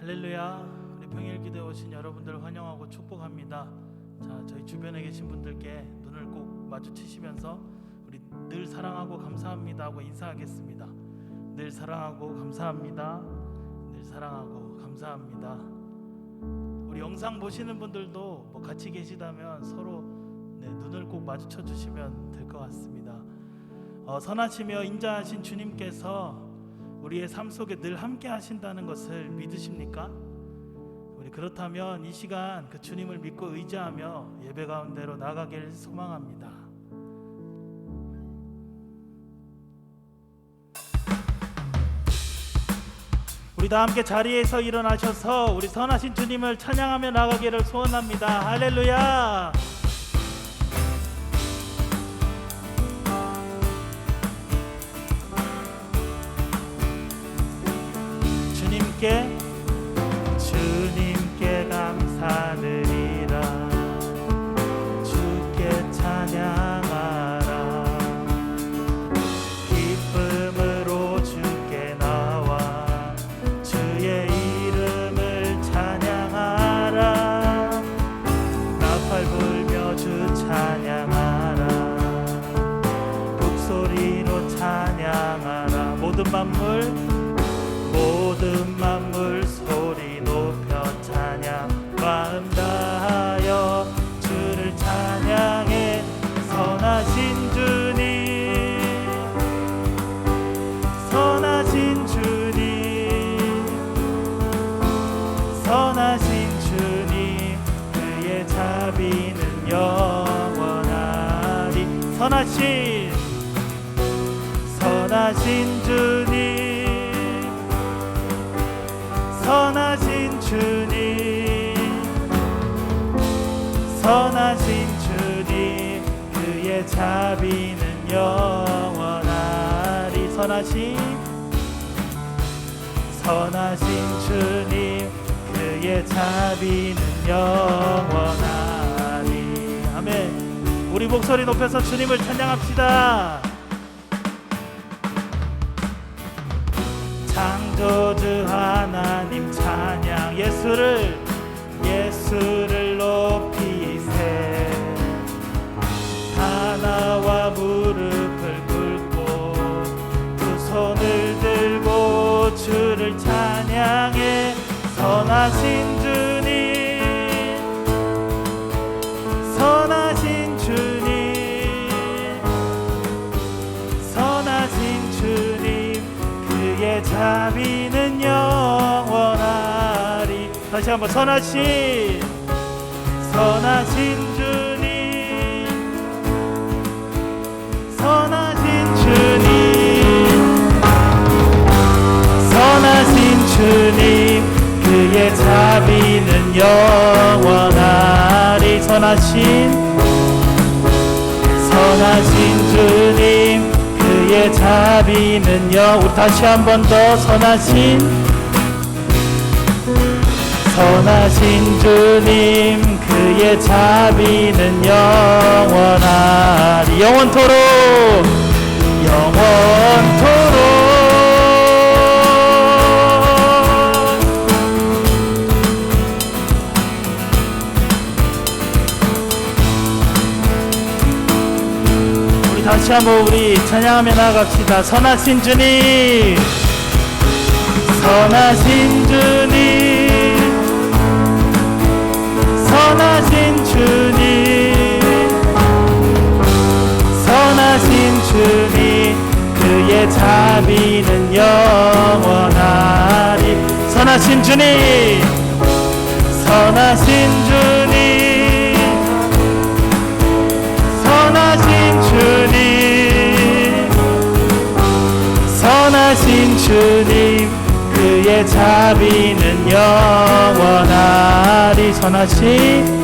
할렐루야. 우리 평일기도에 오신 여러분들을 환영하고 축복합니다. 자, 저희 주변에 계신 분들께 눈을 꼭 마주치시면서 우리 늘 사랑하고 감사합니다 하고 인사하겠습니다. 늘 사랑하고 감사합니다. 늘 사랑하고 감사합니다. 우리 영상 보시는 분들도 뭐 같이 계시다면 서로 눈을 꼭 마주쳐 주시면 될 것 같습니다. 선하시며 인자하신 주님께서 우리의 삶 속에 늘 함께 하신다는 것을 믿으십니까? 우리 그렇다면 이 시간 그 주님을 믿고 의지하며 예배 가운데로 나가길 소망합니다. 우리 다 함께 자리에서 일어나셔서 우리 선하신 주님을 찬양하며 나가기를 소원합니다. 할렐루야. 주님께 감사드리라. 주께 찬양하라. 기쁨으로 주께 나와 주의 이름을 찬양하라. 나팔 불며 주 찬양하라. 북소리로 찬양하라. 모든 만물 소리 높여 찬양. 마음 다하여 주를 찬양해. 선하신 주님, 선하신 주님, 선하신 주님, 그의 자비는 영원하리. 선하신 주님, 선하신 주님, 선하신 주님, 그의 자비는 영원하리. 선하신 주님, 그의 자비는 영원하리. 아멘. 우리 목소리 높여서 주님을 찬양합시다. 창조주 하나님 찬양. 예수를 높이세. 하나와 무릎을 꿇고 두 손을 들고 주를 찬양해. 선하신 주님, 선하신 주님, 선하신 주님, 그의 자비는 영원하리. 다시 한번. 선하신 주님, 선하신 주님, 선하신 주님, 그의 자비는 영원하리. 선하신 주님, 그의 자비는 우리 다시 한 번 더. 선하신 주님, 그의 자비는 영원하리. 영원토록. 우리 다시 한번 우리 찬양하며 나갑시다. 선하신 주님, 선하신 주님, 선하신 주님, 선하신 주님, 그의 자비는 영원하리. 선하신 주님, 선하신 주님, 선하신 주님, 선하신 주님, 그의 자비는 영원하리. 선하신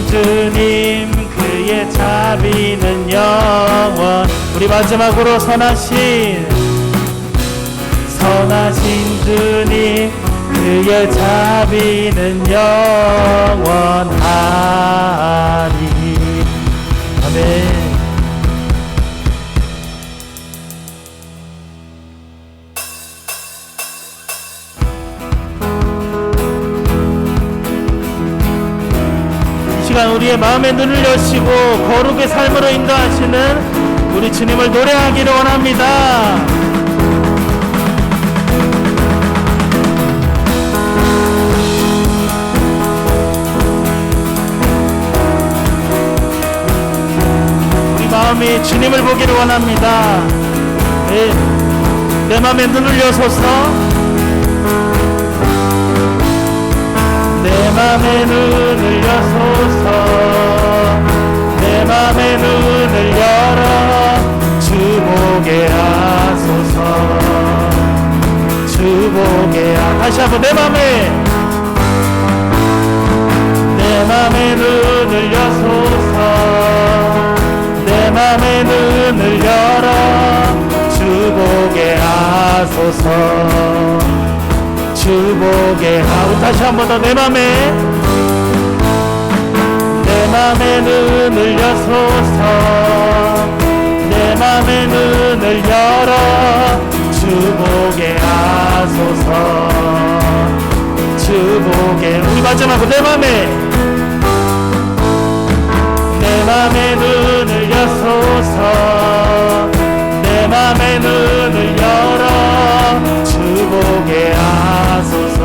주님, 그의 자비는 영원. 우리 마지막으로 선하신 주님, 그의 자비는 영원하리. 아멘. 우리의 마음의 눈을 여시고 거룩의 삶으로 인도하시는 우리 주님을 노래하기를 원합니다. 우리 마음이 주님을 보기를 원합니다. 내 마음의 눈을 여소서. 내 맘의 눈을 여소서. 내 맘의 눈을 열어 주 보게 하소서. 주 보게 다시 한번 내 맘의 눈을 여소서. 내 맘의 눈을 열어 주 보게 하소서. 주 보게 하고 다시 한 번 더 내 맘의 눈을 여소서. 내 맘의 눈을 열어 주 보게 하소서. 주 보게 우리 마지막으로 내 맘의 눈을 여소서. 내 맘의 눈을 열어 주 보게 하소서.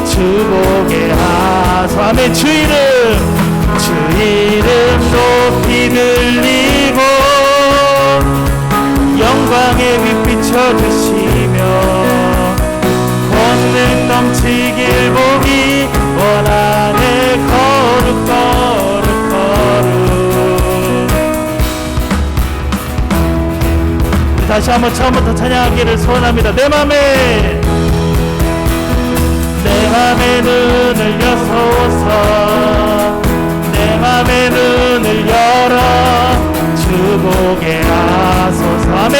주 보게 하소서. 아멘. 주 이름 높이 들리고 영광의 빛 비춰주시며 권능 넘치길 보기 원하네. 거룩 거룩 거룩. 다시 한번 처음부터 찬양하기를 소원합니다. 내 맘의 눈을 여소서. 내 맘의 눈을 열어 주 보게 하소서. 아멘.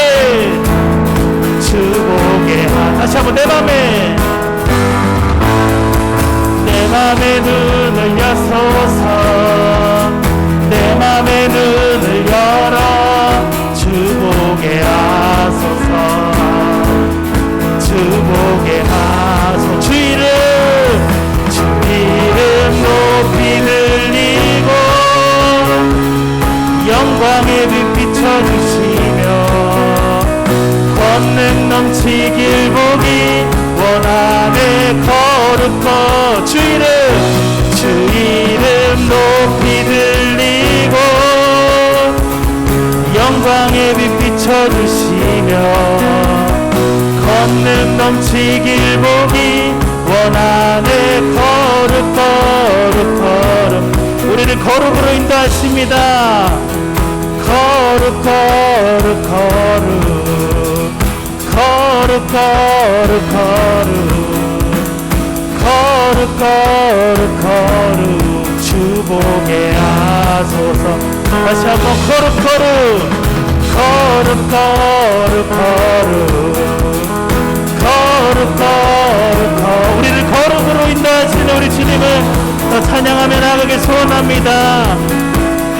주 보게 다시 한번 내 맘의 눈을 여소서. 내 맘의 눈을 열어 주 보게 하소서. 주 보게 하소서. 주 이름 높이 들리고 영광의 빛 비춰주시며 권능 넘치길 보기 원하네. 거룩거 주 이름 높이 들리고 영광의 빛 비춰주시며 권능 넘치길 보기 원하네. 거룩 거룩 거룩. 우리를 거룩으로 인도하십니다. 거룩 거룩 거룩. 거룩 거룩 거룩. 거룩 거룩 거룩. 주 보게 하소서. 다시 한번 거룩 거룩. 거룩 거룩 거룩. 거룩 거룩 거룩. 우리를 거룩으로 인도하시는 우리 주님을 더 찬양하며 나가길 소원합니다.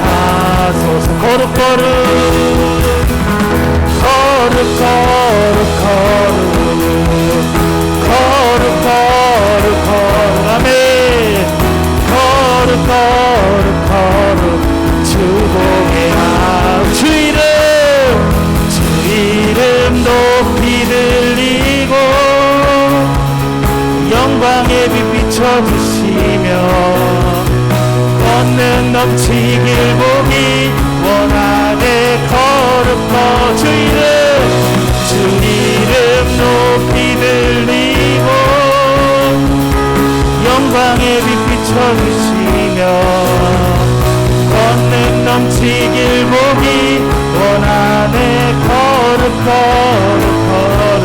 하소서. 거룩 거룩. 거룩 거룩 거룩. 거룩 거룩 거룩. 아멘. 거룩 거룩 거룩. 주 보게 하소서. 주 이름 높이 들리고 영광의 빛 비춰주시며 권능 넘치길 보기 원하네. 거룩거 주 이름 높이 들리고 영광의 빛 비춰주시며 권능 넘치길 보기 원하네. 거룩 거룩 거룩.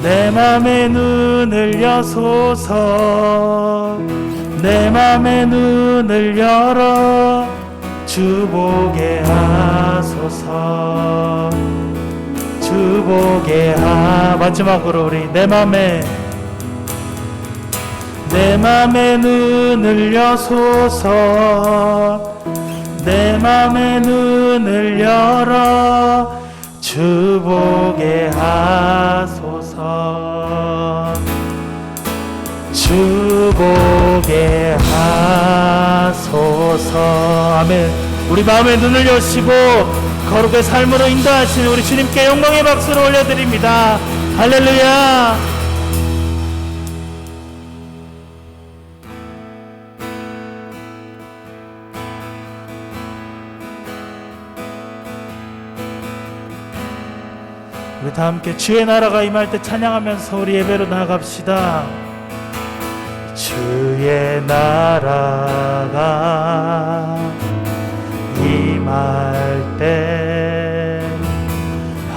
내 맘의 눈을 여소서. 내 맘의 눈을 열어 주 보게 하소서. 주 보게 마지막으로 우리 내 맘의 눈을 여소서. 내 맘의 눈을 열어 주 보게 하소서. 주 되게 하소서. 아멘. 우리 마음의 눈을 여시고 거룩의 삶으로 인도하시는 우리 주님께 영광의 박수를 올려드립니다. 할렐루야. 우리 다 함께 주의 나라가 임할 때 찬양하면서 우리 예배로 나아갑시다. 주의 나라가 임할 때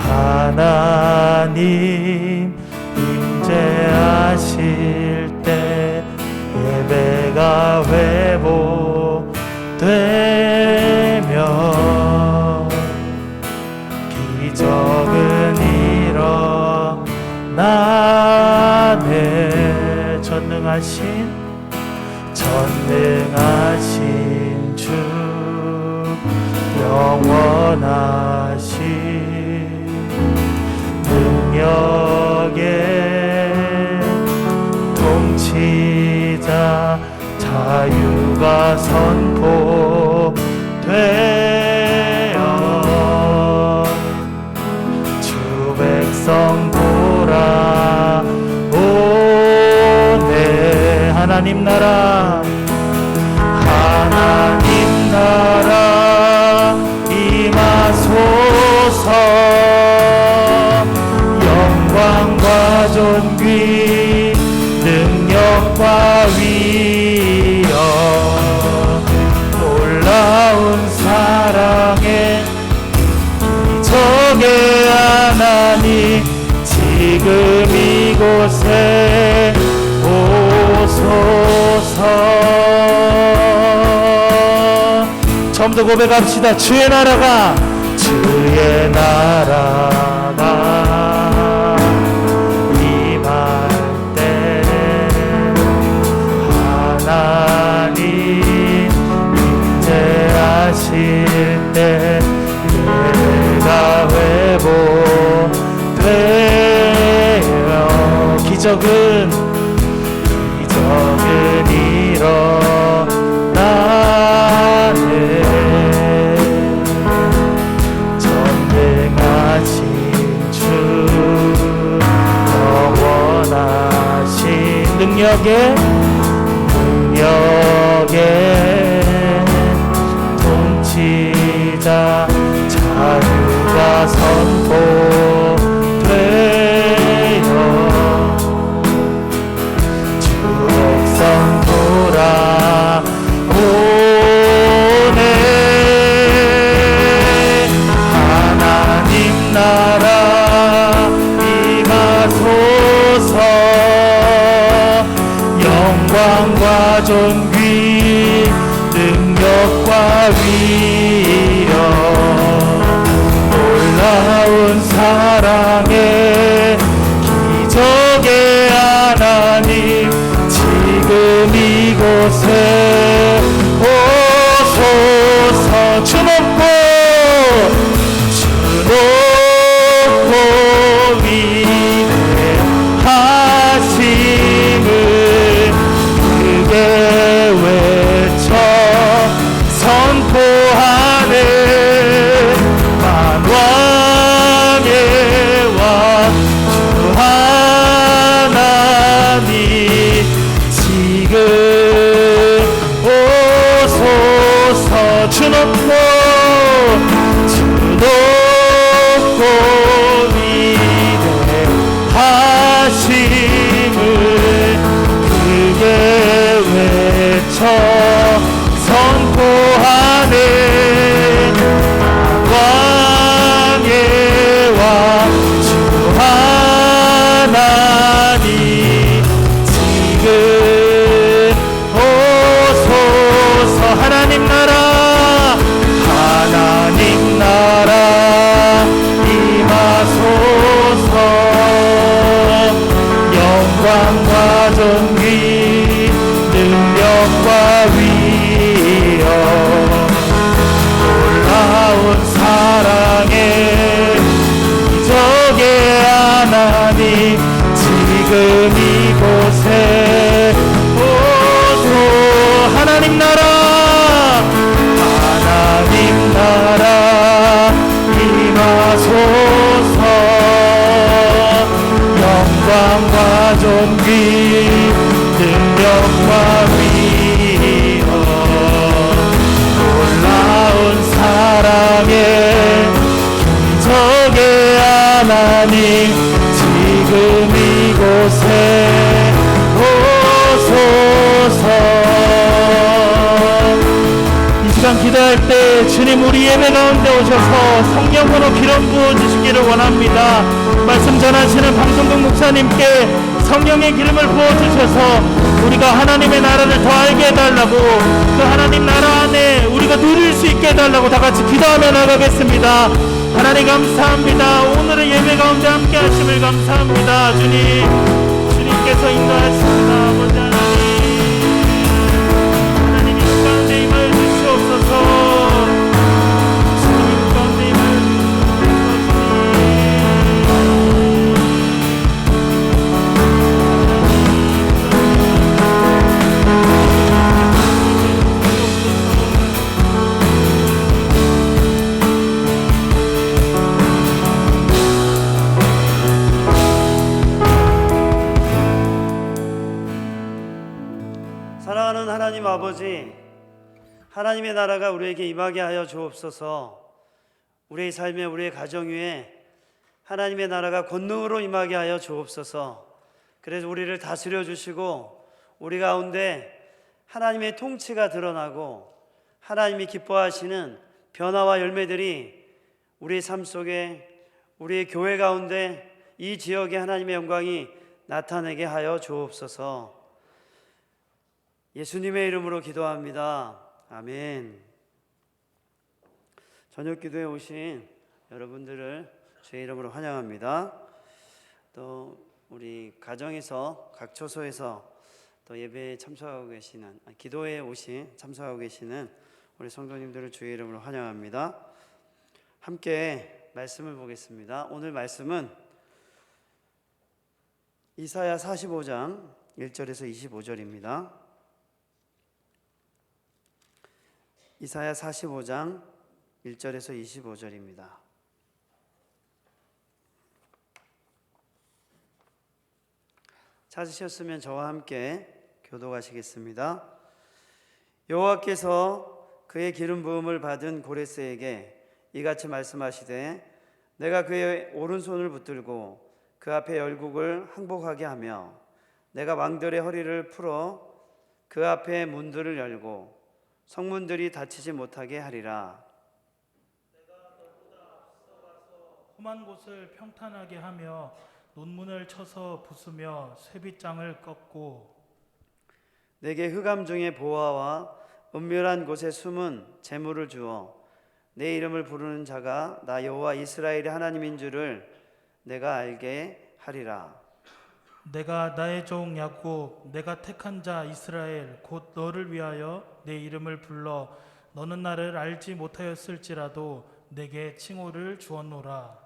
하나님 임재하실 때 예배가 회복되며 기적은 일어나네. 전능하신 주 영원하신 능력의 통치자 자유가 선포되어 주 백성 돌아오네. 하나님 나라 임하소서. 영광과 존귀 능력과 위엄 놀라운 사랑의 기적의 하나님 지금 이곳에 오소서. 처음부터 고백합시다. 주의 나라가 임할 때 하나님 임재하실 때 예배가 회복되어 기적은 일어나네. 전능하신 주 영원하신 능력의 통치자 자유가 선포되어 주 백성 돌아오네. 하나님 나라 임하소서. 영광과 존귀 능력과 위엄 놀라운 사랑의 기적의 하나님 지금 이곳에 오소서. 주 높고 위대하심을 크게 외쳐 선포하네. 만왕의 왕 주 하나님 지금 오소서. 주 높고 위대하심을 크게 외쳐 선포하네. 왕의 왕 주 하나님 지금 오소서. 하나님 나라 하나님 지금 이곳에 오소서. 이 시간 기도할 때 주님 우리 예배 가운데 오셔서 성령으로 기름 부어주시기를 원합니다. 말씀 전하시는 방송국 목사님께 성령의 기름을 부어주셔서 우리가 하나님의 나라를 더 알게 해달라고, 그 하나님 나라 안에 우리가 누릴 수 있게 해달라고 다 같이 기도하며 나가겠습니다. 하나님 감사합니다. 오늘의 예배 가운데 함께 하심을 감사합니다. 주님께서 인도하십니다. 아버지 하나님 이 가운데 임하여 주시옵소서. 주님 이 가운데 임하여 사랑하는 하나님 아버지, 하나님의 나라가 우리에게 임하게 하여 주옵소서. 우리의 삶에, 우리의 가정 위에 하나님의 나라가 권능으로 임하게 하여 주옵소서. 그래서 우리를 다스려 주시고 우리 가운데 하나님의 통치가 드러나고 하나님이 기뻐하시는 변화와 열매들이 우리의 삶 속에, 우리의 교회 가운데, 이 지역에 하나님의 영광이 나타나게 하여 주옵소서. 예수님의 이름으로 기도합니다. 아멘. 저녁 기도에 오신 여러분들을 주의 이름으로 환영합니다. 또 우리 가정에서, 각 처소에서 또 예배에 참석하고 계시는, 기도에 참석하고 계시는 우리 성도님들을 주의 이름으로 환영합니다. 함께 말씀을 보겠습니다. 오늘 말씀은 이사야 45장 1절에서 25절입니다. 이사야 45장 1절에서 25절입니다. 찾으셨으면 저와 함께 교독하시겠습니다. 여호와께서 그의 기름 부음을 받은 고레스에게 이같이 말씀하시되, 내가 그의 오른손을 붙들고 그 앞에 열국을 항복하게 하며 내가 왕들의 허리를 풀어 그 앞에 문들을 열고 성문들이 닫히지 못하게 하리라. 내가 너보다 앞서가서 험한 곳을 평탄하게 하며 논문을 쳐서 부수며 쇠빗장을 꺾고 내게 흑암 중에 보화와 은밀한 곳에 숨은 재물을 주어 내 이름을 부르는 자가 나 여호와 이스라엘의 하나님인 줄을 내가 알게 하리라. 내가 나의 종 야곱, 내가 택한 자 이스라엘, 곧 너를 위하여 내 이름을 불러 너는 나를 알지 못하였을지라도 내게 칭호를 주었노라.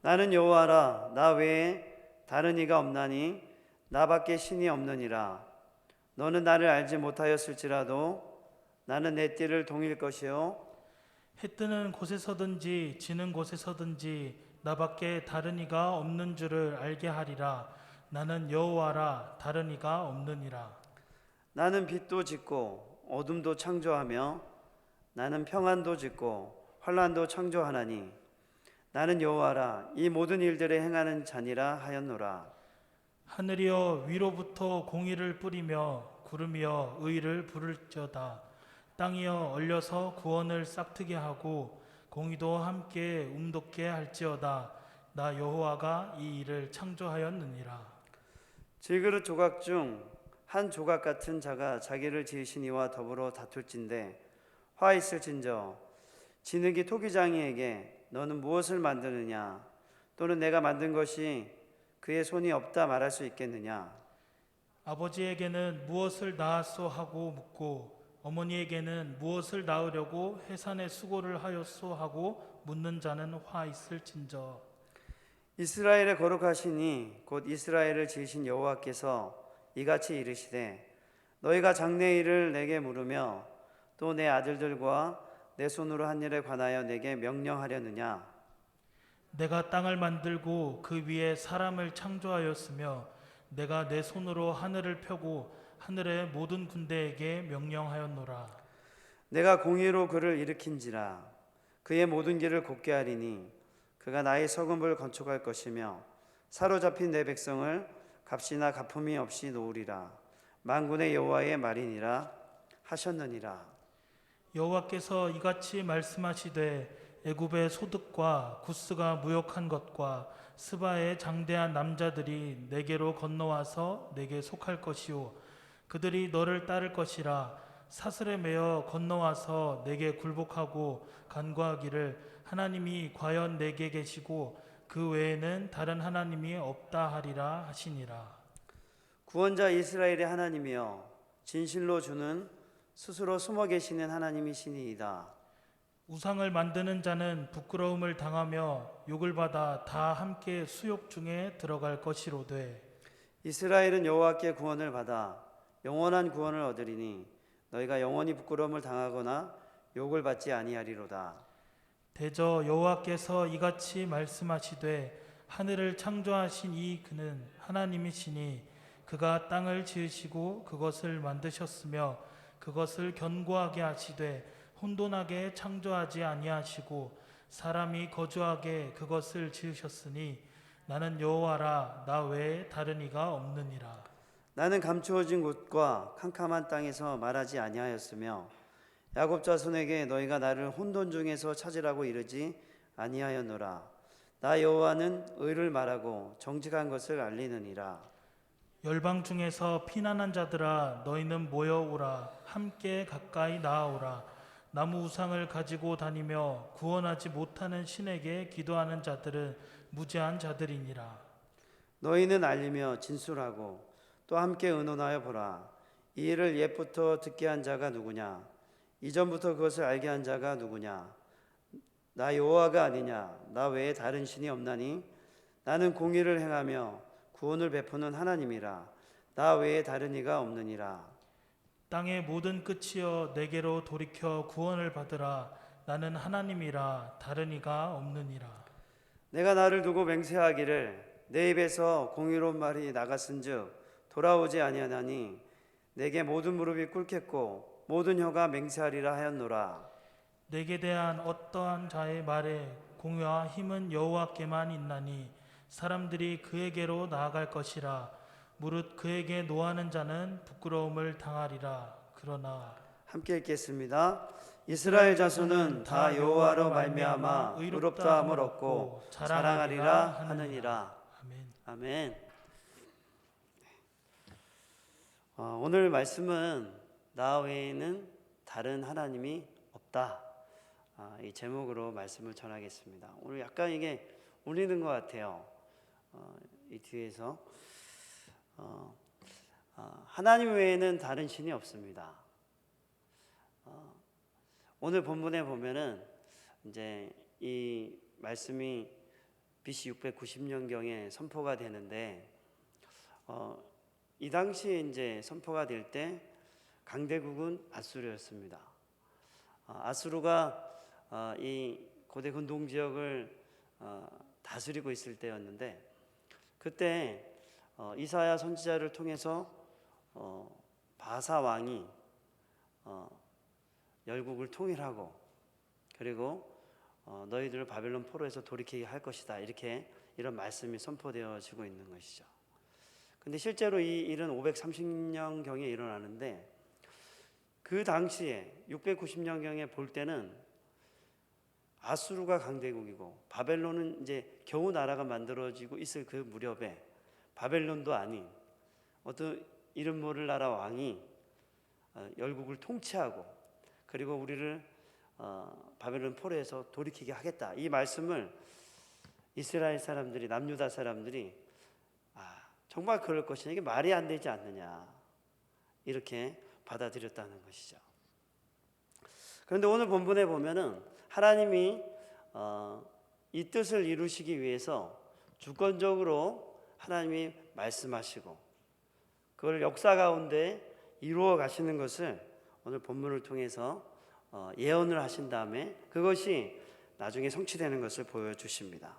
나는 여호와라, 나 외에 다른 이가 없나니 나밖에 신이 없느니라. 너는 나를 알지 못하였을지라도 나는 내 띠를 동일 것이요 해 뜨는 곳에서든지 지는 곳에서든지 나밖에 다른 이가 없는 줄을 알게 하리라. 나는 여호와라, 다른 이가 없느니라. 나는 빛도 짓고 어둠도 창조하며 나는 평안도 짓고 환난도 창조하나니 나는 여호와라, 이 모든 일들을 행하는 자니라 하였노라. 하늘이여 위로부터 공의를 뿌리며 구름이여 의를 부를지어다. 땅이여 얼려서 구원을 싹트게 하고 공의도 함께 움돋게 할지어다. 나 여호와가 이 일을 창조하였느니라. 질그릇 조각 중 한 조각 같은 자가 자기를 지으신 이와 더불어 다툴진대 화 있을진저 진흙이 토기장이에게 너는 무엇을 만드느냐, 또는 내가 만든 것이 그의 손이 없다 말할 수 있겠느냐. 아버지에게는 무엇을 낳았소 하고 묻고 어머니에게는 무엇을 낳으려고 해산의 수고를 하였소 하고 묻는 자는 화 있을진저. 이스라엘의 거룩하시니 곧 이스라엘을 지으신 여호와께서 이같이 이르시되, 너희가 장래 일을 내게 물으며 또 내 아들들과 내 손으로 한 일에 관하여 내게 명령하려느냐. 내가 땅을 만들고 그 위에 사람을 창조하였으며 내가 내 손으로 하늘을 펴고 하늘의 모든 군대에게 명령하였노라. 내가 공의로 그를 일으킨지라 그의 모든 길을 곱게 하리니 그가 나의 서금을 건축할 것이며 사로잡힌 내 백성을 값이나 가품이 없이 놓으리라. 만군의 여호와의 말이니라 하셨느니라. 여호와께서 이같이 말씀하시되 애굽의 소득과 구스가 무역한 것과 스바의 장대한 남자들이 내게로 건너와서 내게 속할 것이요 그들이 너를 따를 것이라. 사슬에 매어 건너와서 내게 굴복하고 간구하기를 하나님이 과연 내게 계시고 그 외에는 다른 하나님이 없다 하리라 하시니라. 구원자 이스라엘의 하나님이여 진실로 주는 스스로 숨어 계시는 하나님이시니이다. 우상을 만드는 자는 부끄러움을 당하며 욕을 받아 다 함께 수욕 중에 들어갈 것이로되 이스라엘은 여호와께 구원을 받아 영원한 구원을 얻으리니 너희가 영원히 부끄러움을 당하거나 욕을 받지 아니하리로다. 대저 여호와께서 이같이 말씀하시되 하늘을 창조하신 이 그는 하나님이시니 그가 땅을 지으시고 그것을 만드셨으며 그것을 견고하게 하시되 혼돈하게 창조하지 아니하시고 사람이 거주하게 그것을 지으셨으니 나는 여호와라 나 외에 다른 이가 없느니라. 나는 감추어진 곳과 캄캄한 땅에서 말하지 아니하였으며 야곱 자손에게 너희가 나를 혼돈 중에서 찾으라고 이르지 아니하였노라. 나 여호와는 의를 말하고 정직한 것을 알리느니라. 열방 중에서 피난한 자들아 너희는 모여오라. 함께 가까이 나아오라. 나무 우상을 가지고 다니며 구원하지 못하는 신에게 기도하는 자들은 무죄한 자들이니라. 너희는 알리며 진술하고 또 함께 의논하여 보라. 이 일을 옛부터 듣게 한 자가 누구냐? 이전부터 그것을 알게 한 자가 누구냐? 나 여호와가 아니냐? 나 외에 다른 신이 없나니? 나는 공의를 행하며 구원을 베푸는 하나님이라. 나 외에 다른 이가 없느니라. 땅의 모든 끝이여 내게로 돌이켜 구원을 받으라. 나는 하나님이라 다른 이가 없느니라. 내가 나를 두고 맹세하기를 내 입에서 공의로운 말이 나갔은즉 돌아오지 아니하나니 내게 모든 무릎이 꿇겠고 모든 혀가 맹세하리라 하였노라. 내게 대한 어떠한 자의 말에 공의와 힘은 여호와께만 있나니 사람들이 그에게로 나아갈 것이라. 무릇 그에게 노하는 자는 부끄러움을 당하리라. 그러나 함께 읽겠습니다. 이스라엘 자손은 다 여호와로 말미암아 의롭다함을 얻고 자랑하리라 하느니라. 아멘. 아멘. 오늘 말씀은 나 외에는 다른 하나님이 없다. 이 제목으로 말씀을 전하겠습니다. 오늘 약간 이게 울리는 것 같아요. 이 뒤에서 하나님 외에는 다른 신이 없습니다. 오늘 본문에 보면은 이제 이 말씀이 BC 690년경에 선포가 되는데 이 당시에 이제 선포가 될 때 강대국은 아수르였습니다. 아수르가 이 고대 근동 지역을 다스리고 있을 때였는데 그때 이사야 선지자를 통해서 바사 왕이 열국을 통일하고 그리고 너희들을 바벨론 포로에서 돌이키게 할 것이다 이렇게 이런 말씀이 선포되어지고 있는 것이죠. 근데 실제로 이 일은 530년경에 일어나는데 그 당시에 690년경에 볼 때는 아수르가 강대국이고 바벨론은 이제 겨우 나라가 만들어지고 있을 그 무렵에 바벨론도 아닌 어떤 이름 모를 나라 왕이 열국을 통치하고 그리고 우리를 바벨론 포로에서 돌이키게 하겠다 이 말씀을 이스라엘 사람들이 남유다 사람들이 정말 그럴 것이냐 이게 말이 안 되지 않느냐 이렇게 받아들였다는 것이죠. 그런데 오늘 본문에 보면은 하나님이 이 뜻을 이루시기 위해서 주권적으로 하나님이 말씀하시고 그걸 역사 가운데 이루어 가시는 것을 오늘 본문을 통해서 예언을 하신 다음에 그것이 나중에 성취되는 것을 보여주십니다.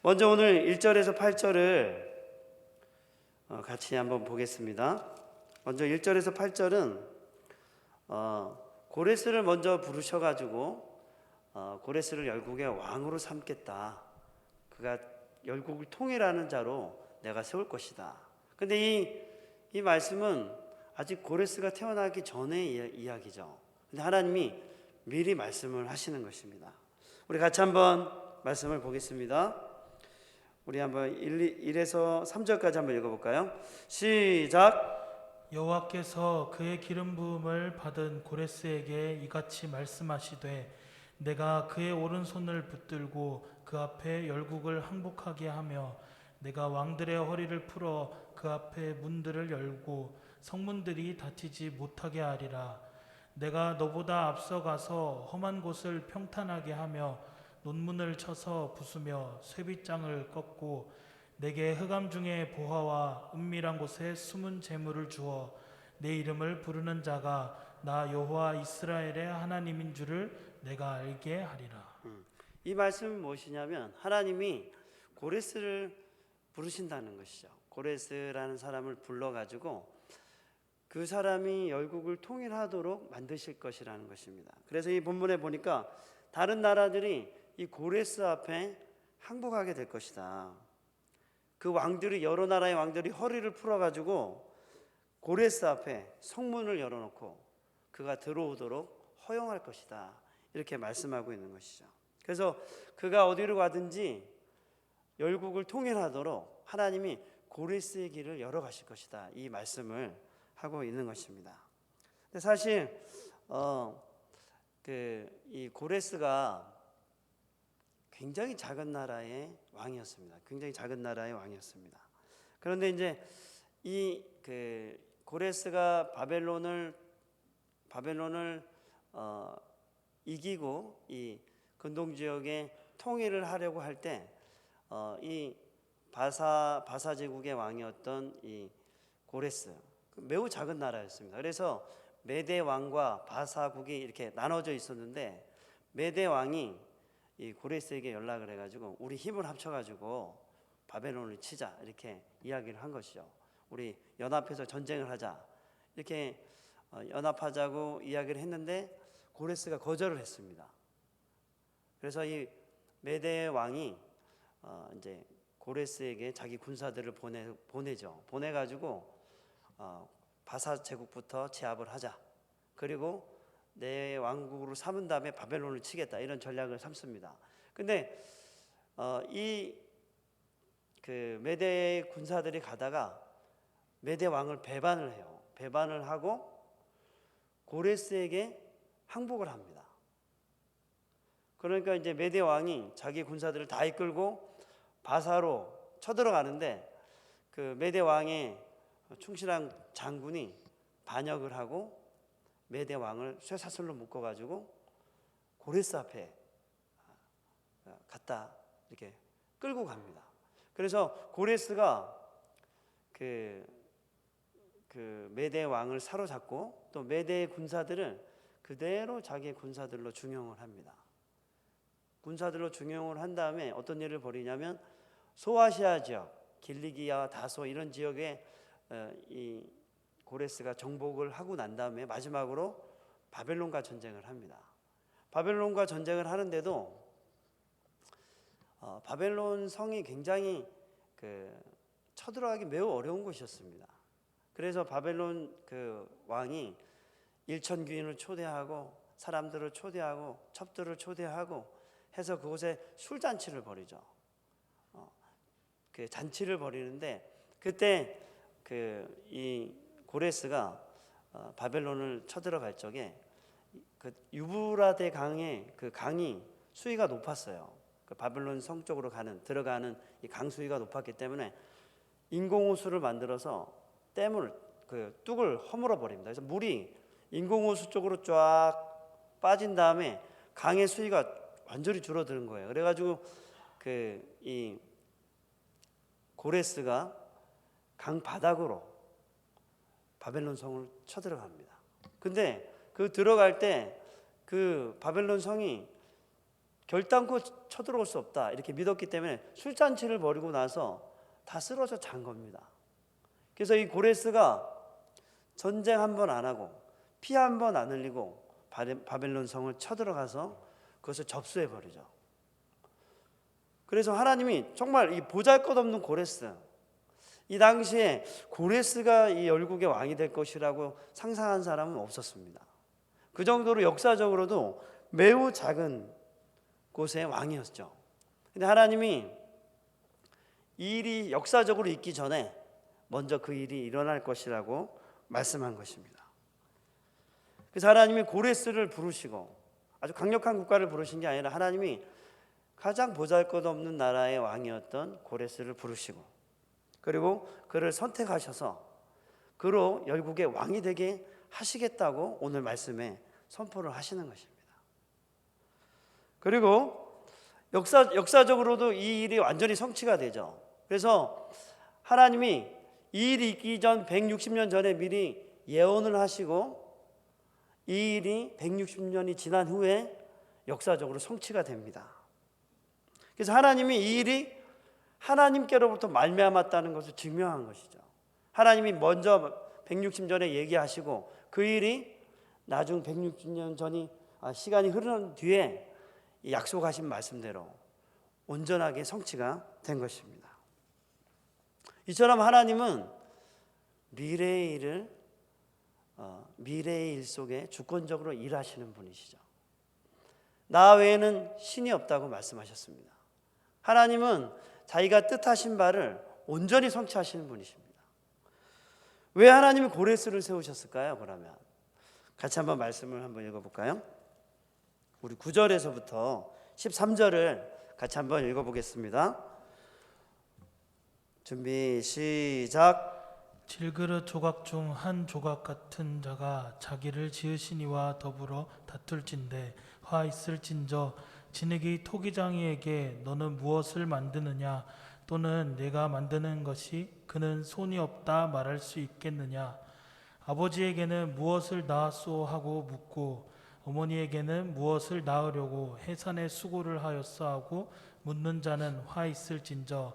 먼저 오늘 1절에서 8절을 같이 한번 보겠습니다. 먼저 1절에서 8절은 고레스를 먼저 부르셔가지고 고레스를 열국의 왕으로 삼겠다 그가 열국을 통일하는 자로 내가 세울 것이다. 근데 이 말씀은 아직 고레스가 태어나기 전의 이야기죠. 근데 하나님이 미리 말씀을 하시는 것입니다. 우리 같이 한번 말씀을 보겠습니다. 우리 한번 1에서 3절까지 한번 읽어볼까요? 시작. 여호와께서 그의 기름 부음을 받은 고레스에게 이같이 말씀하시되 내가 그의 오른손을 붙들고 그 앞에 열국을 항복하게 하며 내가 왕들의 허리를 풀어 그 앞에 문들을 열고 성문들이 닫히지 못하게 하리라. 내가 너보다 앞서가서 험한 곳을 평탄하게 하며 논문을 쳐서 부수며 쇠빗장을 꺾고 내게 흑암 중에 보화와 은밀한 곳에 숨은 재물을 주어 내 이름을 부르는 자가 나 여호와 이스라엘의 하나님인 줄을 내가 알게 하리라. 이 말씀은 무엇이냐면 하나님이 고레스를 부르신다는 것이죠. 고레스라는 사람을 불러가지고 그 사람이 열국을 통일하도록 만드실 것이라는 것입니다. 그래서 이 본문에 보니까 다른 나라들이 이 고레스 앞에 항복하게 될 것이다. 그 왕들이 여러 나라의 왕들이 허리를 풀어가지고 고레스 앞에 성문을 열어놓고 그가 들어오도록 허용할 것이다. 이렇게 말씀하고 있는 것이죠. 그래서 그가 어디로 가든지 열국을 통일하도록 하나님이 고레스의 길을 열어가실 것이다. 이 말씀을 하고 있는 것입니다. 근데 사실 이 고레스가 굉장히 작은 나라의 왕이었습니다. 굉장히 작은 나라의 왕이었습니다. 그런데 이제 이 고레스가 바벨론을 이기고 이 근동 지역에 통일을 하려고 할 때 이 바사 제국의 왕이었던 이 고레스 매우 작은 나라였습니다. 그래서 메대 왕과 바사국이 이렇게 나눠져 있었는데 메대 왕이 이 고레스에게 연락을 해가지고 우리 힘을 합쳐가지고 바벨론을 치자 이렇게 이야기를 한 것이죠. 우리 연합해서 전쟁을 하자 이렇게 연합하자고 이야기를 했는데 고레스가 거절을 했습니다. 그래서 이 메대 왕이 이제 고레스에게 자기 군사들을 보내죠. 보내가지고 바사 제국부터 제압을 하자. 그리고 내 왕국으로 삼은 다음에 바벨론을 치겠다. 이런 전략을 삼습니다. 근데 이 메대 군사들이 가다가 메대 왕을 배반을 해요. 배반을 하고 고레스에게 항복을 합니다. 그러니까 이제 메대 왕이 자기 군사들을 다 이끌고 바사로 쳐들어가는데 그 메대 왕의 충실한 장군이 반역을 하고 메대 왕을 쇠사슬로 묶어가지고 고레스 앞에 갖다 이렇게 끌고 갑니다. 그래서 고레스가 그 메대 왕을 사로잡고 또 메대 군사들을 그대로 자기의 군사들로 중용을 합니다. 군사들로 중용을 한 다음에 어떤 일을 벌이냐면 소아시아 지역, 길리기야, 다소 이런 지역에 이 고레스가 정복을 하고 난 다음에 마지막으로 바벨론과 전쟁을 합니다. 바벨론과 전쟁을 하는데도 바벨론 성이 굉장히 쳐들어가기 매우 어려운 곳이었습니다. 그래서 바벨론 왕이 일천귀인을 초대하고 사람들을 초대하고 첩들을 초대하고 해서 그곳에 술잔치를 벌이죠. 그 잔치를 벌이는데 그때 이 고레스가 바벨론을 쳐들어갈 적에 그 유브라데 강의 그 강이 수위가 높았어요. 그 바벨론 성 쪽으로 들어가는 이 강 수위가 높았기 때문에 인공호수를 만들어서 댐을 뚝을 허물어 버립니다. 그래서 물이 인공호수 쪽으로 쫙 빠진 다음에 강의 수위가 완전히 줄어드는 거예요. 그래가지고 이 고레스가 강 바닥으로 바벨론 성을 쳐들어갑니다. 근데 들어갈 때 그 바벨론 성이 결단코 쳐들어올 수 없다 이렇게 믿었기 때문에 술잔치를 벌이고 나서 다 쓰러져 잔 겁니다. 그래서 이 고레스가 전쟁 한 번 안 하고 피 한 번 안 흘리고 바벨론 성을 쳐들어가서 그것을 접수해 버리죠. 그래서 하나님이 정말 이 보잘것없는 고레스, 이 당시에 고레스가 이 열국의 왕이 될 것이라고 상상한 사람은 없었습니다. 그 정도로 역사적으로도 매우 작은 곳의 왕이었죠. 근데 하나님이 이 일이 역사적으로 있기 전에 먼저 그 일이 일어날 것이라고 말씀한 것입니다. 그래서 하나님이 고레스를 부르시고 아주 강력한 국가를 부르신 게 아니라 하나님이 가장 보잘것없는 나라의 왕이었던 고레스를 부르시고 그리고 그를 선택하셔서 그로 열국의 왕이 되게 하시겠다고 오늘 말씀에 선포를 하시는 것입니다. 그리고 역사적으로도 이 일이 완전히 성취가 되죠. 그래서 하나님이 이 일이 있기 전 160년 전에 미리 예언을 하시고 이 일이 160년이 지난 후에 역사적으로 성취가 됩니다. 그래서 하나님이 이 일이 하나님께로부터 말미암았다는 것을 증명한 것이죠. 하나님이 먼저 160년에 얘기하시고 그 일이 나중 160년 전이 시간이 흐르는 뒤에 약속하신 말씀대로 온전하게 성취가 된 것입니다. 이처럼 하나님은 미래의 일 속에 주권적으로 일하시는 분이시죠. 나 외에는 신이 없다고 말씀하셨습니다. 하나님은 자기가 뜻하신 바를 온전히 성취하시는 분이십니다. 왜 하나님이 고레스를 세우셨을까요? 그러면 같이 한번 말씀을 한번 읽어볼까요? 우리 9절에서부터 13절을 같이 한번 읽어보겠습니다. 준비 시작. 질그릇 조각 중 한 조각 같은 자가 자기를 지으신 이와 더불어 다툴진대 화 있을진저 진흙이 토기장이에게 너는 무엇을 만드느냐 또는 내가 만드는 것이 그는 손이 없다 말할 수 있겠느냐. 아버지에게는 무엇을 낳았소 하고 묻고 어머니에게는 무엇을 낳으려고 해산의 수고를 하였어 하고 묻는 자는 화 있을진저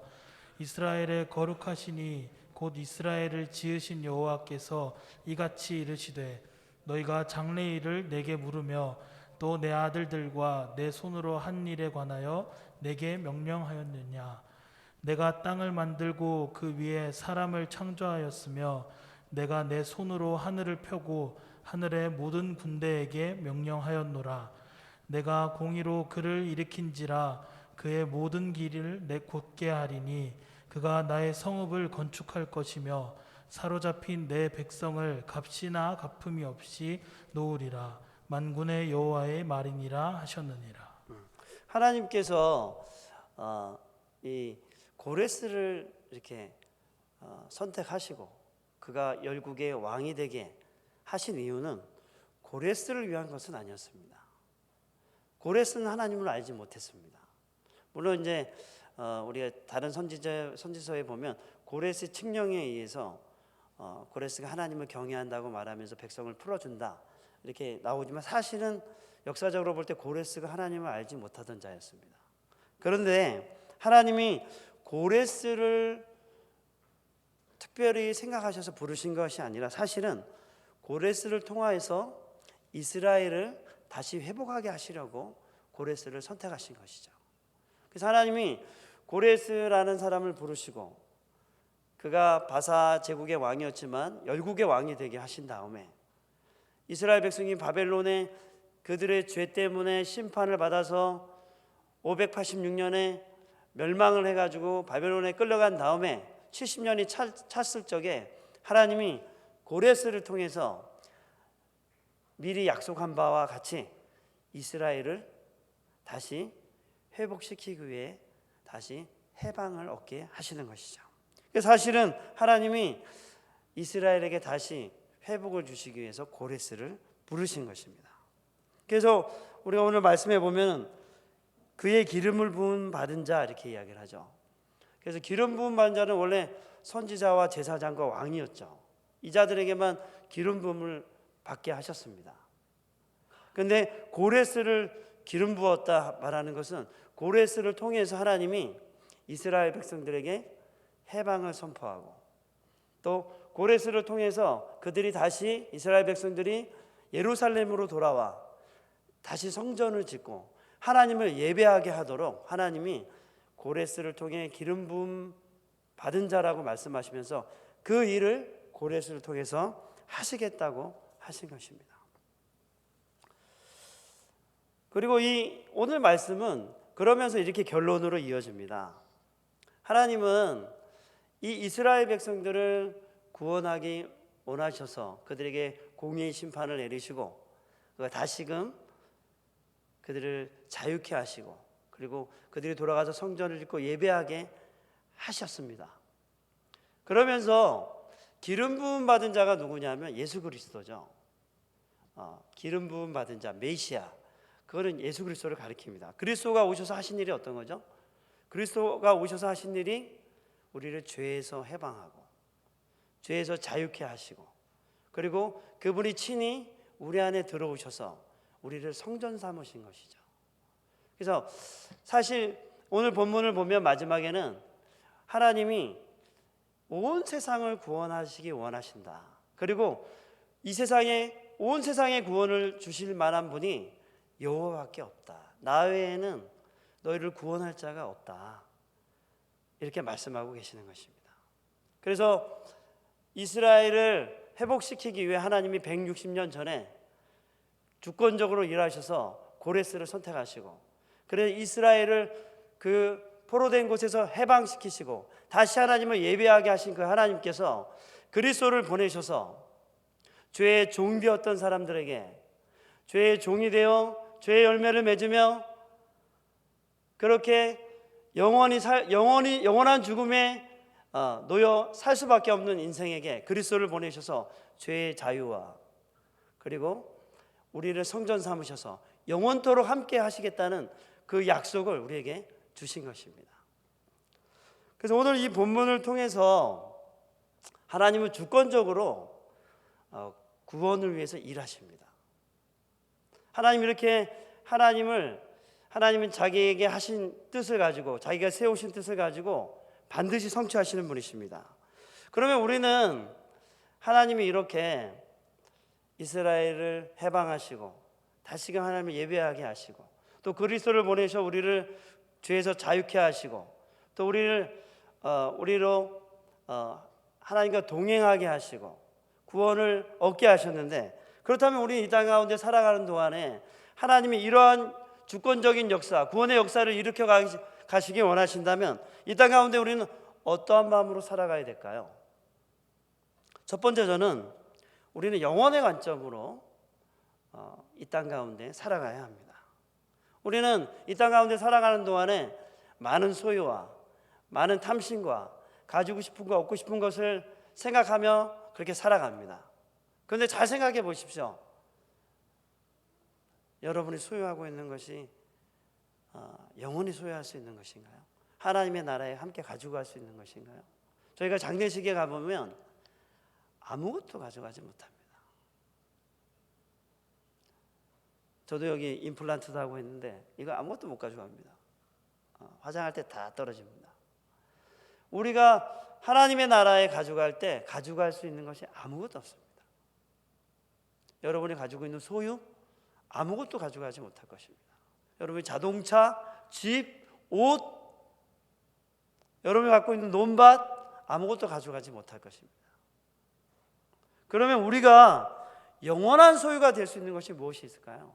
이스라엘의 거룩하시니 곧 이스라엘을 지으신 여호와께서 이같이 이르시되 너희가 장래일을 내게 물으며 또 내 아들들과 내 손으로 한 일에 관하여 내게 명령하였느냐. 내가 땅을 만들고 그 위에 사람을 창조하였으며 내가 내 손으로 하늘을 펴고 하늘의 모든 군대에게 명령하였노라. 내가 공의로 그를 일으킨지라 그의 모든 길을 내 곧게 하리니 그가 나의 성읍을 건축할 것이며 사로잡힌 내 백성을 값이나 갚음이 없이 놓으리라. 만군의 여호와의 말이니라 하셨느니라. 하나님께서 이 고레스를 이렇게 선택하시고 그가 열국의 왕이 되게 하신 이유는 고레스를 위한 것은 아니었습니다. 고레스는 하나님을 알지 못했습니다. 물론 이제 우리가 다른 선지서에 보면 고레스 칙령에 의해서 고레스가 하나님을 경외한다고 말하면서 백성을 풀어준다 이렇게 나오지만 사실은 역사적으로 볼 때 고레스가 하나님을 알지 못하던 자였습니다. 그런데 하나님이 고레스를 특별히 생각하셔서 부르신 것이 아니라 사실은 고레스를 통하여서 이스라엘을 다시 회복하게 하시려고 고레스를 선택하신 것이죠. 그래서 하나님이 고레스라는 사람을 부르시고 그가 바사 제국의 왕이었지만 열국의 왕이 되게 하신 다음에 이스라엘 백성이 바벨론에 그들의 죄 때문에 심판을 받아서 586년에 멸망을 해가지고 바벨론에 끌려간 다음에 70년이 찼을 적에 하나님이 고레스를 통해서 미리 약속한 바와 같이 이스라엘을 다시 회복시키기 위해 다시 해방을 얻게 하시는 것이죠. 그래서 사실은 하나님이 이스라엘에게 다시 회복을 주시기 위해서 고레스를 부르신 것입니다. 그래서 우리가 오늘 말씀해 보면 그의 기름을 부음 받은 자 이렇게 이야기를 하죠. 그래서 기름 부음 받은 자는 원래 선지자와 제사장과 왕이었죠. 이 자들에게만 기름 부음을 받게 하셨습니다. 그런데 고레스를 기름 부었다 말하는 것은 고레스를 통해서 하나님이 이스라엘 백성들에게 해방을 선포하고 또 고레스를 통해서 그들이 다시 이스라엘 백성들이 예루살렘으로 돌아와 다시 성전을 짓고 하나님을 예배하게 하도록 하나님이 고레스를 통해 기름 부음 받은 자라고 말씀하시면서 그 일을 고레스를 통해서 하시겠다고 하신 것입니다. 그리고 이 오늘 말씀은 그러면서 이렇게 결론으로 이어집니다. 하나님은 이 이스라엘 백성들을 구원하기 원하셔서 그들에게 공의의 심판을 내리시고 다시금 그들을 자유케 하시고 그리고 그들이 돌아가서 성전을 짓고 예배하게 하셨습니다. 그러면서 기름 부음 받은 자가 누구냐면 예수 그리스도죠. 기름 부음 받은 자 메시아, 그거는 예수 그리스도를 가리킵니다. 그리스도가 오셔서 하신 일이 어떤 거죠? 그리스도가 오셔서 하신 일이 우리를 죄에서 해방하고 죄에서 자유케 하시고 그리고 그분이 친히 우리 안에 들어오셔서 우리를 성전 삼으신 것이죠. 그래서 사실 오늘 본문을 보면 마지막에는 하나님이 온 세상을 구원하시기 원하신다. 그리고 이 세상에 온 세상의 구원을 주실 만한 분이 여호와밖에 없다. 나 외에는 너희를 구원할 자가 없다. 이렇게 말씀하고 계시는 것입니다. 그래서 이스라엘을 회복시키기 위해 하나님이 160년 전에 주권적으로 일하셔서 고레스를 선택하시고 그래서 이스라엘을 그 포로된 곳에서 해방시키시고 다시 하나님을 예배하게 하신 그 하나님께서 그리스도를 보내셔서 죄의 종되었던 사람들에게 죄의 종이 되어 죄의 열매를 맺으며 그렇게 영원한 죽음에 놓여 살 수밖에 없는 인생에게 그리스도를 보내셔서 죄의 자유와 그리고 우리를 성전 삼으셔서 영원토록 함께 하시겠다는 그 약속을 우리에게 주신 것입니다. 그래서 오늘 이 본문을 통해서 하나님은 주권적으로 구원을 위해서 일하십니다. 하나님 이렇게 하나님은 자기에게 하신 뜻을 가지고 자기가 세우신 뜻을 가지고 반드시 성취하시는 분이십니다. 그러면 우리는 하나님이 이렇게 이스라엘을 해방하시고 다시금 하나님을 예배하게 하시고 또 그리스도를 보내셔 우리를 죄에서 자유케 하시고 또 우리로 하나님과 동행하게 하시고 구원을 얻게 하셨는데 그렇다면 우리 이 땅 가운데 살아가는 동안에 하나님이 이러한 주권적인 역사, 구원의 역사를 일으켜 가시기 원하신다면 이 땅 가운데 우리는 어떠한 마음으로 살아가야 될까요? 첫 번째 저는 우리는 영원의 관점으로 이 땅 가운데 살아가야 합니다. 우리는 이 땅 가운데 살아가는 동안에 많은 소유와 많은 탐심과 가지고 싶은 거 얻고 싶은 것을 생각하며 그렇게 살아갑니다. 그런데 잘 생각해 보십시오. 여러분이 소유하고 있는 것이 영원히 소유할 수 있는 것인가요? 하나님의 나라에 함께 가지고 갈 수 있는 것인가요? 저희가 장례식에 가보면 아무것도 가져가지 못합니다. 저도 여기 임플란트도 하고 있는데 이거 아무것도 못 가져갑니다. 화장할 때 다 떨어집니다. 우리가 하나님의 나라에 가져갈 때 가져갈 수 있는 것이 아무것도 없습니다. 여러분이 가지고 있는 소유 아무것도 가져가지 못할 것입니다. 여러분이 자동차, 집, 옷, 여러분이 갖고 있는 논밭 아무것도 가져가지 못할 것입니다. 그러면 우리가 영원한 소유가 될 수 있는 것이 무엇이 있을까요?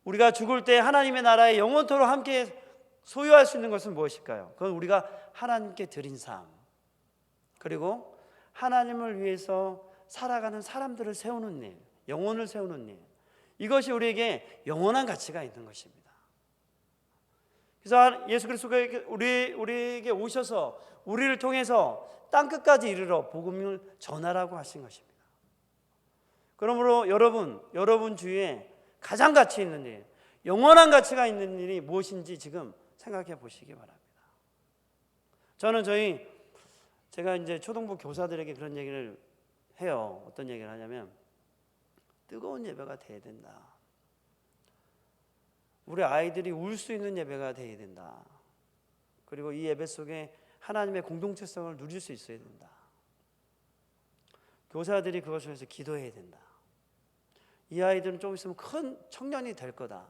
우리가 죽을 때 하나님의 나라에 영원토록 함께 소유할 수 있는 것은 무엇일까요? 그건 우리가 하나님께 드린 삶, 그리고 하나님을 위해서 살아가는 사람들을 세우는 일, 영혼을 세우는 일, 이것이 우리에게 영원한 가치가 있는 것입니다. 그래서 예수 그리스도가 우리에게 오셔서 우리를 통해서 땅끝까지 이르러 복음을 전하라고 하신 것입니다. 그러므로 여러분 주위에 가장 가치 있는 일, 영원한 가치가 있는 일이 무엇인지 지금 생각해 보시기 바랍니다. 저는 제가 이제 초등부 교사들에게 그런 얘기를 해요. 어떤 얘기를 하냐면 뜨거운 예배가 돼야 된다. 우리 아이들이 울 수 있는 예배가 돼야 된다. 그리고 이 예배 속에 하나님의 공동체성을 누릴 수 있어야 된다. 교사들이 그것을 위해서 기도해야 된다. 이 아이들은 좀 있으면 큰 청년이 될 거다.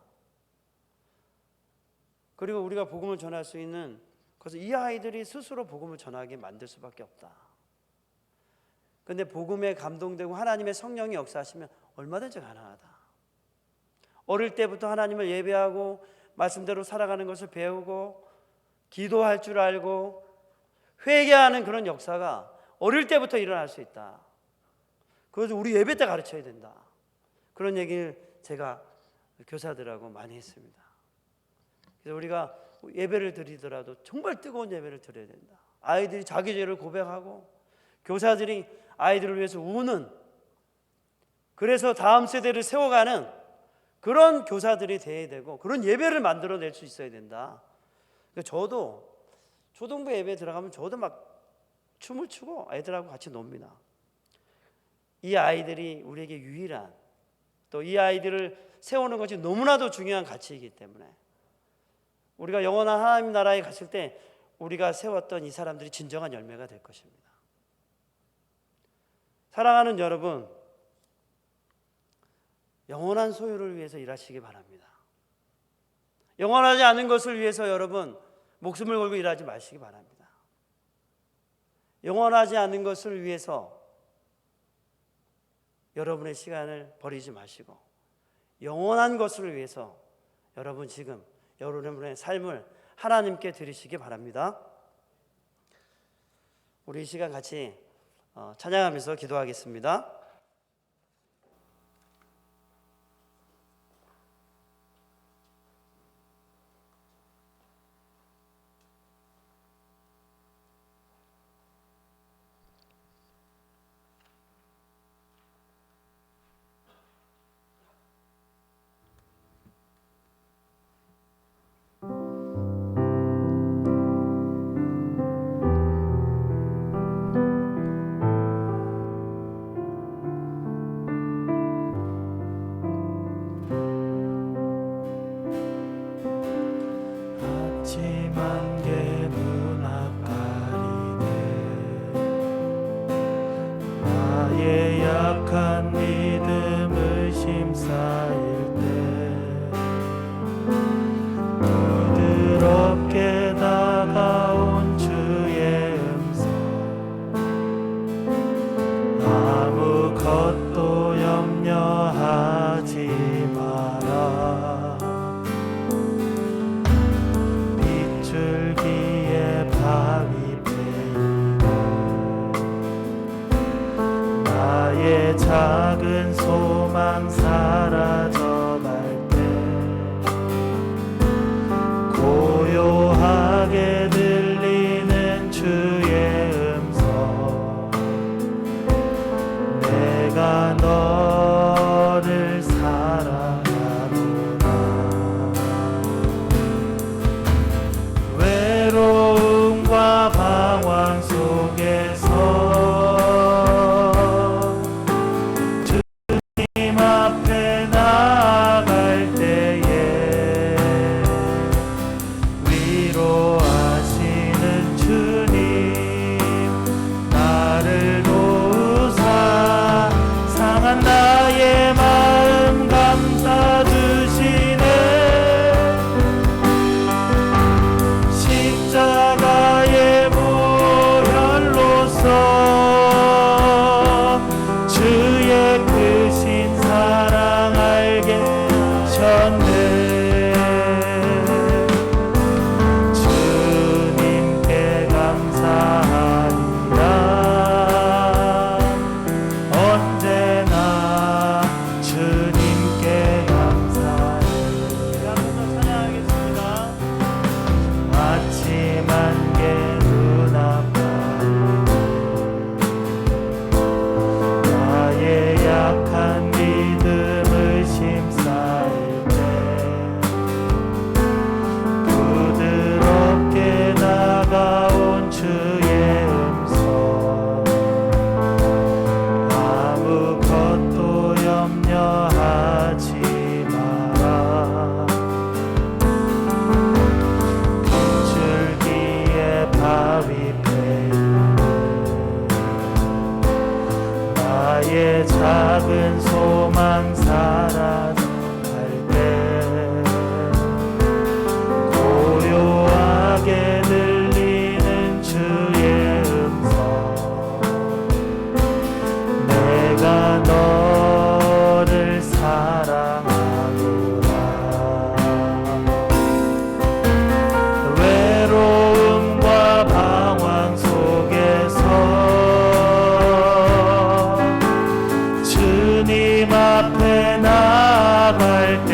그리고 우리가 복음을 전할 수 있는, 그래서 이 아이들이 스스로 복음을 전하게 만들 수밖에 없다. 근데 복음에 감동되고 하나님의 성령이 역사하시면 얼마든지 가능하다. 어릴 때부터 하나님을 예배하고 말씀대로 살아가는 것을 배우고 기도할 줄 알고 회개하는 그런 역사가 어릴 때부터 일어날 수 있다. 그래서 우리 예배 때 가르쳐야 된다. 그런 얘기를 제가 교사들하고 많이 했습니다. 그래서 우리가 예배를 드리더라도 정말 뜨거운 예배를 드려야 된다. 아이들이 자기 죄를 고백하고 교사들이 아이들을 위해서 우는, 그래서 다음 세대를 세워가는 그런 교사들이 돼야 되고 그런 예배를 만들어낼 수 있어야 된다. 저도 초등부 예배에 들어가면 저도 막 춤을 추고 애들하고 같이 놉니다. 이 아이들이 우리에게 유일한, 또 이 아이들을 세우는 것이 너무나도 중요한 가치이기 때문에 우리가 영원한 하나님 나라에 갔을 때 우리가 세웠던 이 사람들이 진정한 열매가 될 것입니다. 사랑하는 여러분, 영원한 소유를 위해서 일하시기 바랍니다. 영원하지 않은 것을 위해서 여러분 목숨을 걸고 일하지 마시기 바랍니다. 영원하지 않은 것을 위해서 여러분의 시간을 버리지 마시고 영원한 것을 위해서 여러분 지금 여러분의 삶을 하나님께 드리시기 바랍니다. 우리 이 시간 같이 찬양하면서 기도하겠습니다.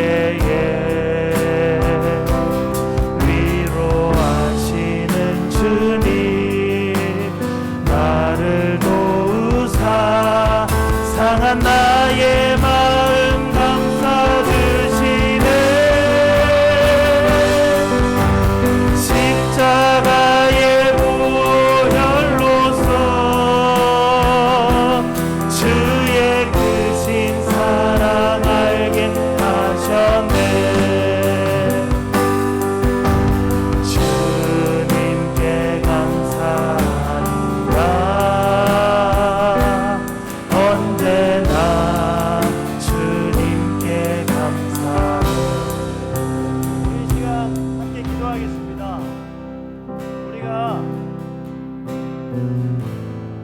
때에 위로하시는 주님, 나를 도우사 상한 나의 마음 감싸주시네. 십자가의 보혈로서 주의 크신 사랑 알게 하셨네. 주님께 감사합니다. 언제나 주님께 감사합니다. 우리 시간 함께 기도하겠습니다. 우리가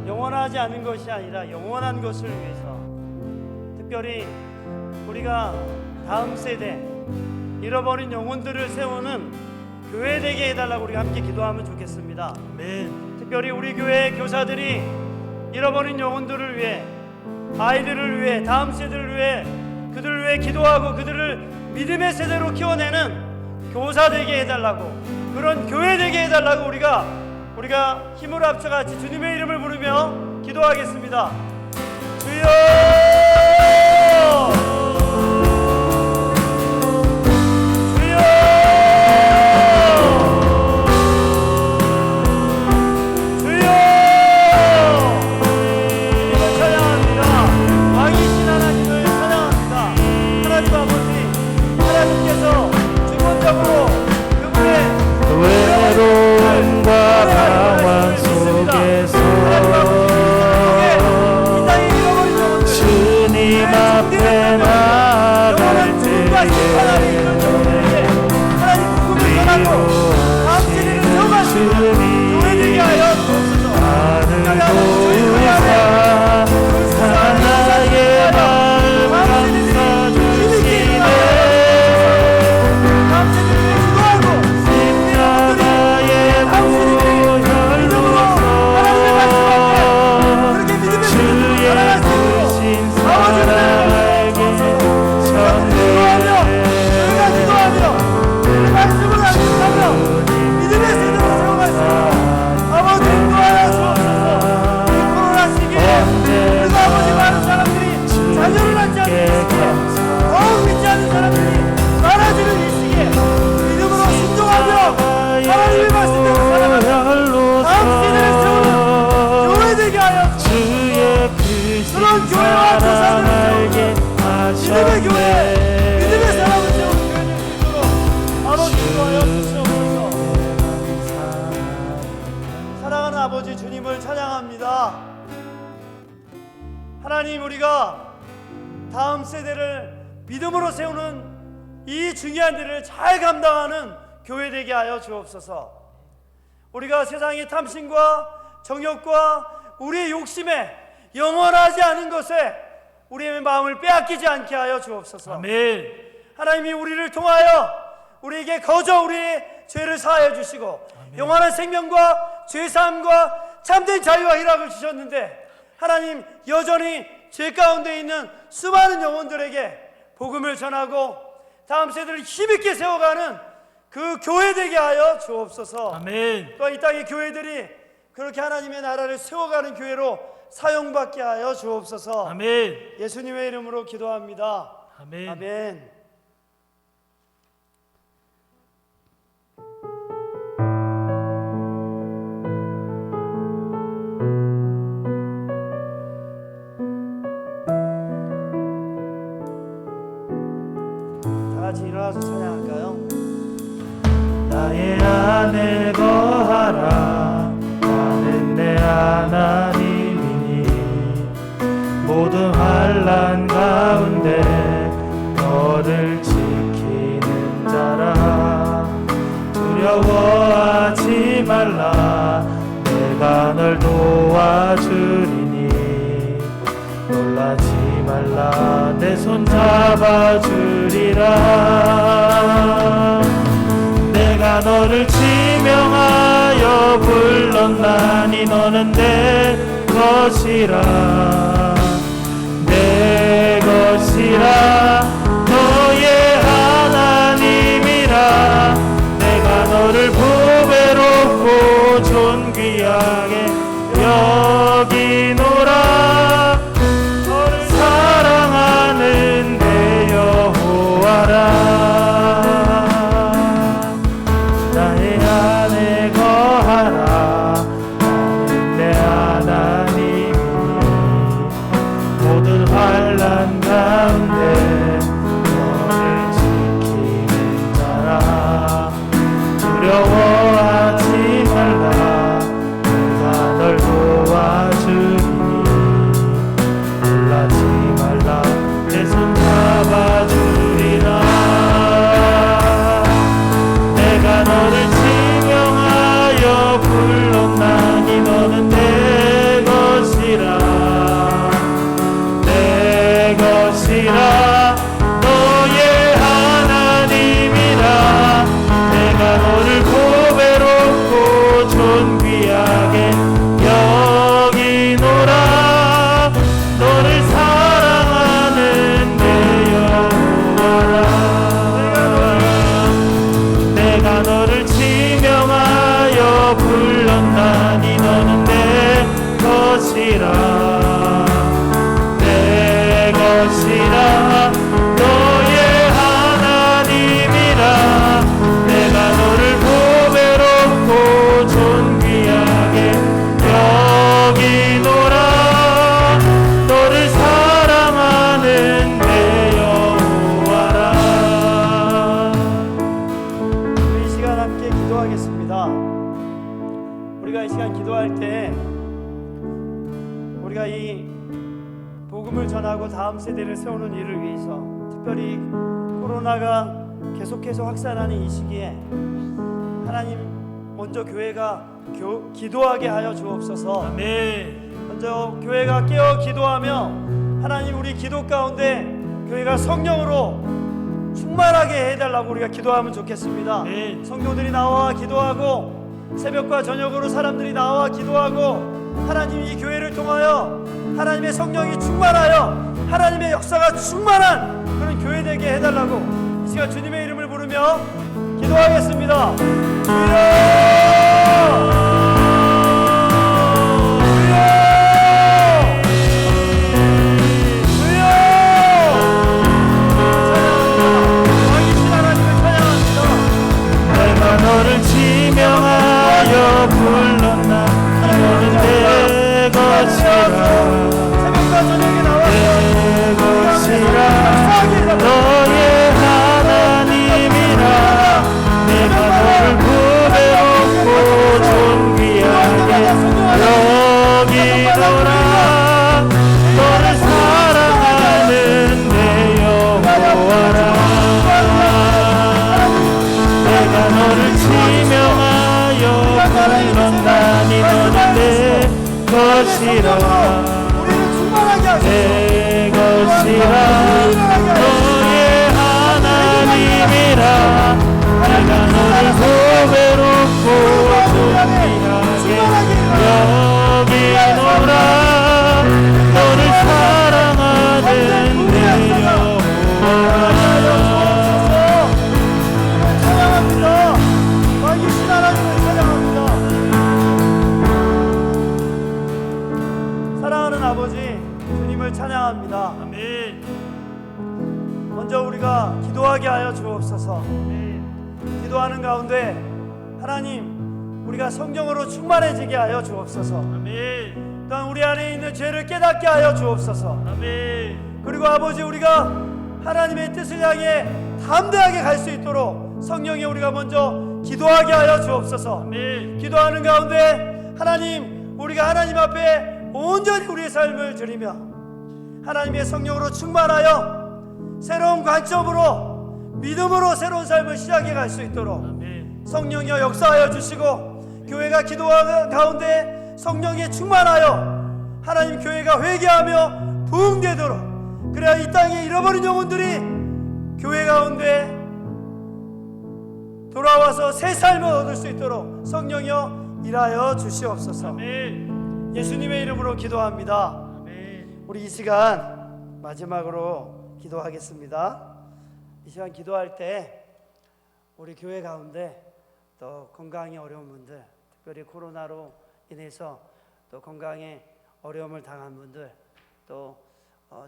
영원하지 않은 것이 아니라 영원한 것을 위해서, 특별히 우리가 다음 세대 잃어버린 영혼들을 세우는 교회 되게 해달라고 우리가 함께 기도하면 좋겠습니다. 아멘. 특별히 우리 교회 교사들이 잃어버린 영혼들을 위해, 아이들을 위해, 다음 세대를 위해, 그들을 위해 기도하고 그들을 믿음의 세대로 키워내는 교사 되게 해달라고, 그런 교회 되게 해달라고 우리가 힘을 합쳐 같이 주님의 이름을 부르며 기도하겠습니다. 주여! 주여! 주여! 주님을 찬양합니다. 왕이신 하나님을 찬양합니다. 하나님 아버지, 하나님께서 주권적으로 그분의 외로움과 방황 속에서 주님 앞에 나갈 때에 아버지 주님을 찬양합니다. 하나님, 우리가 다음 세대를 믿음으로 세우는 이 중요한 일을 잘 감당하는 교회 되게 하여 주옵소서. 우리가 세상의 탐심과 정욕과 우리의 욕심에 영원하지 않은 것에 우리의 마음을 빼앗기지 않게 하여 주옵소서. 아멘. 하나님이 우리를 통하여 우리에게 거저 우리의 죄를 사하여 주시고 아멘. 영원한 생명과 죄사함과 참된 자유와 희락을 주셨는데, 하나님 여전히 죄 가운데 있는 수많은 영혼들에게 복음을 전하고 다음 세대를 힘있게 세워가는 그 교회 되게 하여 주옵소서. 아멘. 또 이 땅의 교회들이 그렇게 하나님의 나라를 세워가는 교회로 사용받게 하여 주옵소서. 아멘. 예수님의 이름으로 기도합니다. 아멘. 아멘. 다 같이 일어나서 찬양할까요? 나의 안에 거하라. 나는 내 하나님이니 모든 환난 가운데 너를 지키는 자라. 두려워하지 말라. 내가 널 도와주리니 놀라지 말라. 내 손 잡아주리라. 내가 너를 지명하여 불렀나니 너는 내 것이라. 내 것이라. 너의 시간 기도할 때 우리가 이 복음을 전하고 다음 세대를 세우는 일을 위해서, 특별히 코로나가 계속해서 확산하는 이 시기에 하나님 먼저 교회가 기도하게 하여 주옵소서. 아멘. 먼저 교회가 깨어 기도하며 하나님 우리 기도 가운데 교회가 성령으로 충만하게 해달라고 우리가 기도하면 좋겠습니다. 아멘. 성도들이 나와 기도하고 새벽과 저녁으로 사람들이 나와 기도하고 하나님 이 교회를 통하여 하나님의 성령이 충만하여 하나님의 역사가 충만한 그런 교회 되게 해달라고 이 시간 주님의 이름을 부르며 기도하겠습니다. 너를 지명하여 불렀나 너는 내 것이라 내 것이라 너의 하나님이라 내가 너를 부배롭고 존귀하게 여기노라 너를 사랑하는 내 여호와라 내가 너를 지명하여 불렀나니 너는 내 것이라 내 것이라 너의 하나님이라 내가 너를 보배롭고 존귀하게 여기노라 너를 사랑하는 내 여호와라 사랑하는 아버지 주님을 찬양합니다. 아멘. 먼저 우리가 기도하게 하여 주옵소서. 기도하는 가운데 하나님 우리가 성령으로 충만해지게 하여 주옵소서. 아멘. 또한 우리 안에 있는 죄를 깨닫게 하여 주옵소서. 아멘. 그리고 아버지 우리가 하나님의 뜻을 향해 담대하게 갈 수 있도록 성령이 우리가 먼저 기도하게 하여 주옵소서. 아멘. 기도하는 가운데 하나님 우리가 하나님 앞에 온전히 우리의 삶을 드리며 하나님의 성령으로 충만하여 새로운 관점으로 믿음으로 새로운 삶을 시작해 갈 수 있도록 아멘. 성령이여 역사하여 주시고 교회가 기도하는 가운데 성령에 충만하여 하나님 교회가 회개하며 부흥되도록 그래야 이 땅에 잃어버린 영혼들이 교회 가운데 돌아와서 새 삶을 얻을 수 있도록 성령이여 일하여 주시옵소서. 아멘. 예수님의 이름으로 기도합니다. 아멘. 우리 이 시간 마지막으로 기도하겠습니다. 이 시간 기도할 때 우리 교회 가운데 또 건강이 어려운 분들, 특별히 코로나로 인해서 또 건강에 어려움을 당한 분들, 또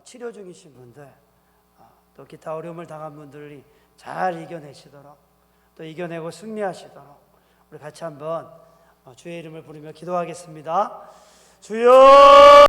치료 중이신 분들, 또 기타 어려움을 당한 분들이 잘 이겨내시도록 또 이겨내고 승리하시도록 우리 같이 한번 주의 이름을 부르며 기도하겠습니다. 주여